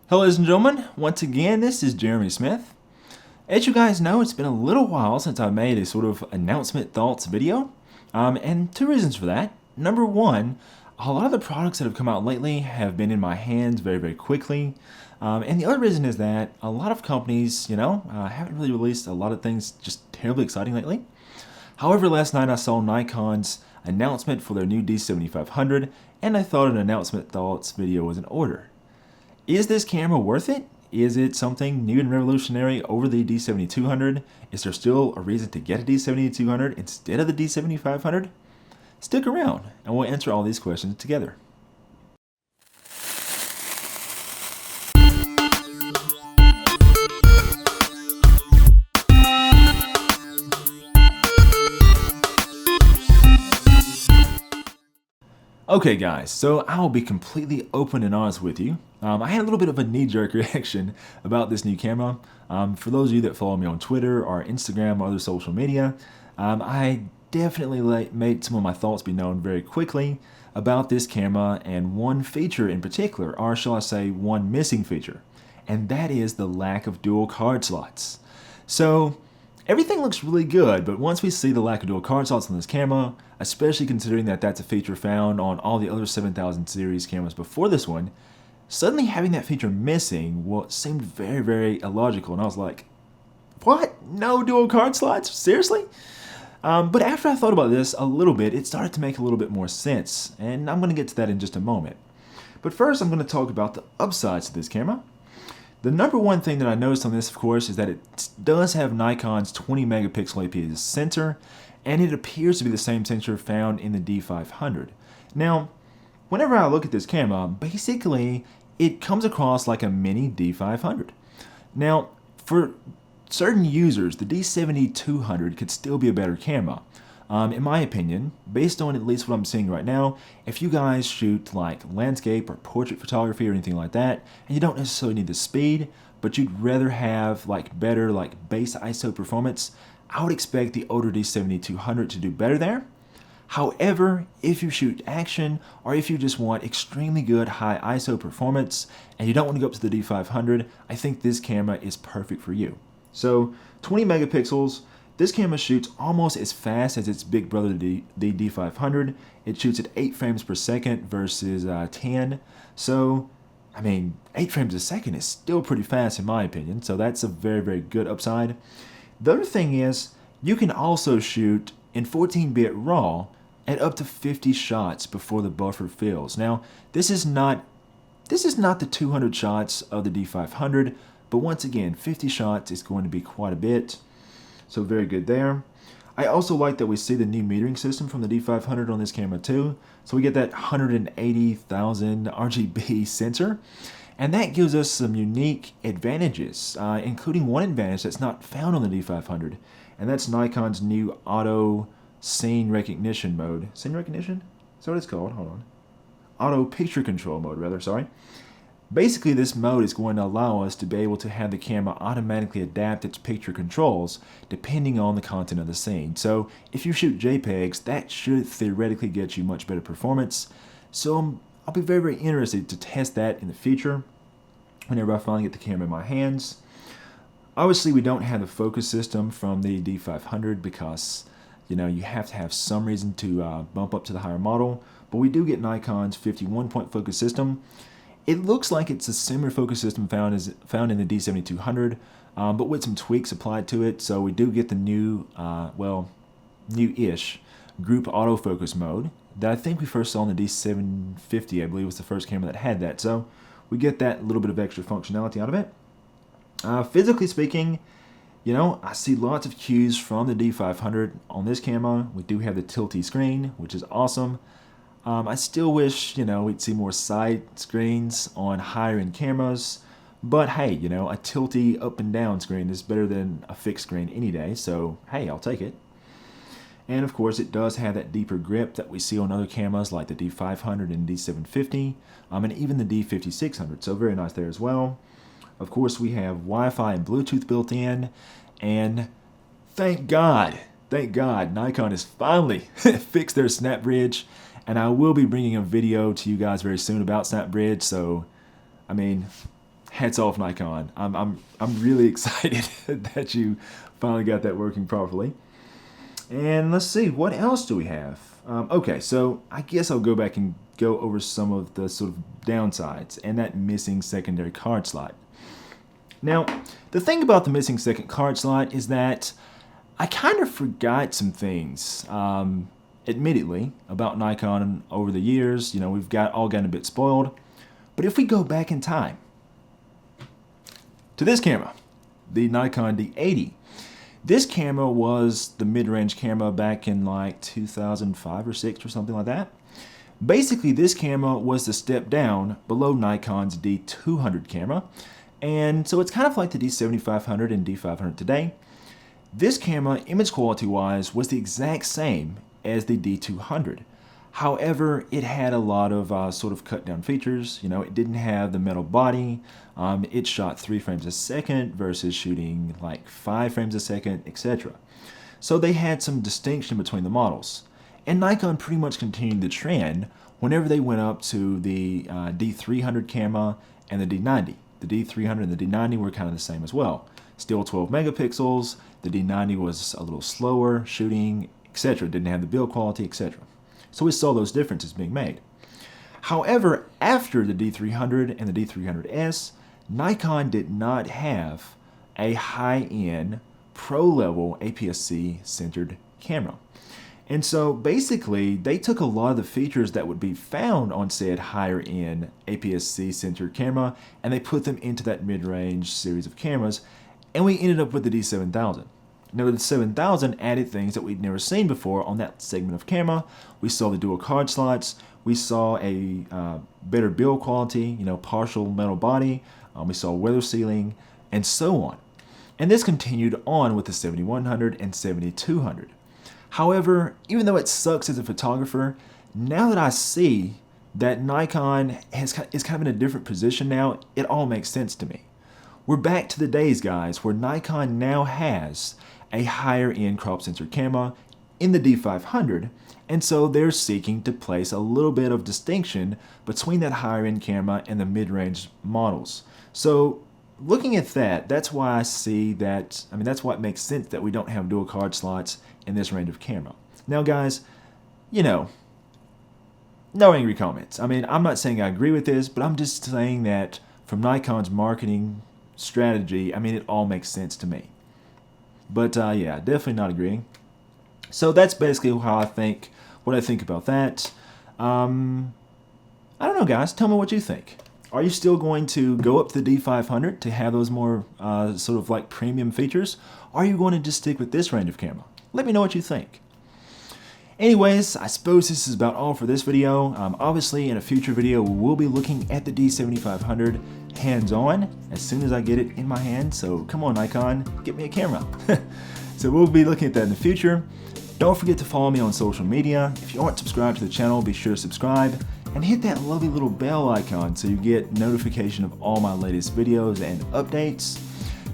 Hello ladies and gentlemen, once again this is Jeremy Smith. As you guys know, it's been a little while since I made a sort of announcement thoughts video, and two reasons for that. Number one, a lot of the products that have come out lately have been in my hands very quickly, and the other reason is that a lot of companies, haven't really released a lot of things just terribly exciting lately. However, last night I saw Nikon's announcement for their new D7500, and I thought an announcement thoughts video was in order. Is this camera worth it? Is it something new and revolutionary over the D7200? Is there still a reason to get a D7200 instead of the D7500? Stick around and we'll answer all these questions together. Okay guys, so I'll be completely open and honest with you. I had a little bit of a knee-jerk reaction about this new camera. For those of you that follow me on Twitter or Instagram or other social media, I definitely made some of my thoughts be known very quickly about this camera and one feature in particular, or shall I say one missing feature, and that is the lack of dual card slots. So everything looks really good, but once we see the lack of dual card slots on this camera, especially considering that that's a feature found on all the other 7000 series cameras before this one, suddenly having that feature missing seemed very illogical, and I was like, what? No dual card slots? Seriously? But after I thought about this a little bit, it started to make a little bit more sense, and I'm going to get to that in just a moment. But first, I'm going to talk about the upsides to this camera. The number one thing that I noticed on this, of course, is that it does have Nikon's 20 megapixel APS sensor, and it appears to be the same sensor found in the D500. Now, whenever I look at this camera, basically it comes across like a mini D500. Now, for certain users, the D7200 could still be a better camera. In my opinion, based on at least what I'm seeing right now, if you guys shoot like landscape or portrait photography or anything like that, and you don't necessarily need the speed, but you'd rather have better base ISO performance, I would expect the older D7200 to do better there. However, if you shoot action or if you just want extremely good high ISO performance and you don't want to go up to the D500, I think this camera is perfect for you. So 20 megapixels, this camera shoots almost as fast as its big brother, the D500. It shoots at 8 frames per second versus 10. So, 8 frames a second is still pretty fast in my opinion, so that's a very good upside. The other thing is, you can also shoot in 14-bit RAW at up to 50 shots before the buffer fills. Now, this is not the 200 shots of the D500, but once again, 50 shots is going to be quite a bit. So very good there. I also like that we see the new metering system from the D500 on this camera too. So we get that 180,000 RGB sensor. And that gives us some unique advantages, including one advantage that's not found on the D500. And that's Nikon's new auto scene recognition mode. Scene recognition? Is that what it's called? Hold on. Auto picture control mode, rather, sorry. Basically, this mode is going to allow us to be able to have the camera automatically adapt its picture controls depending on the content of the scene. So if you shoot JPEGs, that should theoretically get you much better performance. So I'll be very interested to test that in the future whenever I finally get the camera in my hands. Obviously, we don't have the focus system from the D500 because, you have to have some reason to bump up to the higher model. But we do get Nikon's 51-point focus system. It looks like it's a similar focus system found in the D7200, but with some tweaks applied to it. So we do get the new, new-ish group autofocus mode that I think we first saw in the D750, I believe was the first camera that had that. So we get that little bit of extra functionality out of it. Physically speaking, I see lots of cues from the D500 on this camera. We do have the tilty screen, which is awesome. I still wish, we'd see more side screens on higher end cameras, but hey, a tilty up and down screen is better than a fixed screen any day, so hey, I'll take it. And of course, it does have that deeper grip that we see on other cameras like the D500 and D750, and even the D5600, so very nice there as well. Of course, we have Wi-Fi and Bluetooth built in, and thank God, Nikon has finally fixed their snap bridge. And I will be bringing a video to you guys very soon about snap bridge, so, hats off Nikon. I'm really excited that you finally got that working properly. And let's see, what else do we have? Okay, so I guess I'll go back and go over some of the sort of downsides and that missing secondary card slot. Now, the thing about the missing second card slot is that I kind of forgot some things, admittedly, about Nikon over the years. You know, we've all gotten a bit spoiled. But if we go back in time to this camera, the Nikon D80, this camera was the mid-range camera back in like 2005 or 6 or something like that. Basically, this camera was the step down below Nikon's D200 camera. And so it's kind of like the D7500 and D500 today. This camera, image quality-wise, was the exact same as the D200. However, it had a lot of sort of cut-down features. You know, it didn't have the metal body. It shot 3 frames a second versus shooting like 5 frames a second, etc. So they had some distinction between the models. And Nikon pretty much continued the trend whenever they went up to the D300 camera and the D90. The D300 and the D90 were kind of the same as well. Still 12 megapixels. The D90 was a little slower shooting, etc. Didn't have the build quality, etc. So we saw those differences being made. However, after the D300 and the D300S, Nikon did not have a high-end, pro-level APS-C centered camera. And so basically, they took a lot of the features that would be found on said higher-end APS-C centered camera, and they put them into that mid-range series of cameras, and we ended up with the D7000. Now, the 7000 added things that we'd never seen before on that segment of camera. We saw the dual card slots. We saw a better build quality, you know, partial metal body. We saw weather sealing, and so on. And this continued on with the 7100 and 7200. However, even though it sucks as a photographer, now that I see that Nikon is kind of in a different position now, it all makes sense to me. We're back to the days, guys, where Nikon now has a higher-end crop sensor camera in the D500, and so they're seeking to place a little bit of distinction between that higher-end camera and the mid-range models. So looking at that, that's why I see that, that's why it makes sense that we don't have dual card slots in this range of camera. Now, guys, you know, no angry comments. I'm not saying I agree with this, but I'm just saying that from Nikon's marketing strategy, it all makes sense to me. But yeah, definitely not agreeing. So that's basically what I think about that. I don't know, guys. Tell me what you think. Are you still going to go up to the D500 to have those more sort of like premium features? Or are you going to just stick with this range of camera? Let me know what you think. Anyways, I suppose this is about all for this video. Obviously, in a future video, we'll be looking at the D7500 hands-on as soon as I get it in my hand. So come on, Nikon, get me a camera. So we'll be looking at that in the future. Don't forget to follow me on social media. If you aren't subscribed to the channel, be sure to subscribe and hit that lovely little bell icon so you get notification of all my latest videos and updates.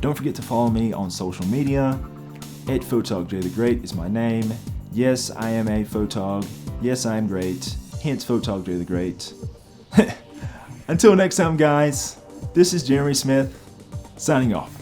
Don't forget to follow me on social media. @PhotogJTheGreat is my name. Yes, I am a photog. Yes, I am great. Hence, Photog J the Great. Until next time, guys, this is Jeremy Smith, signing off.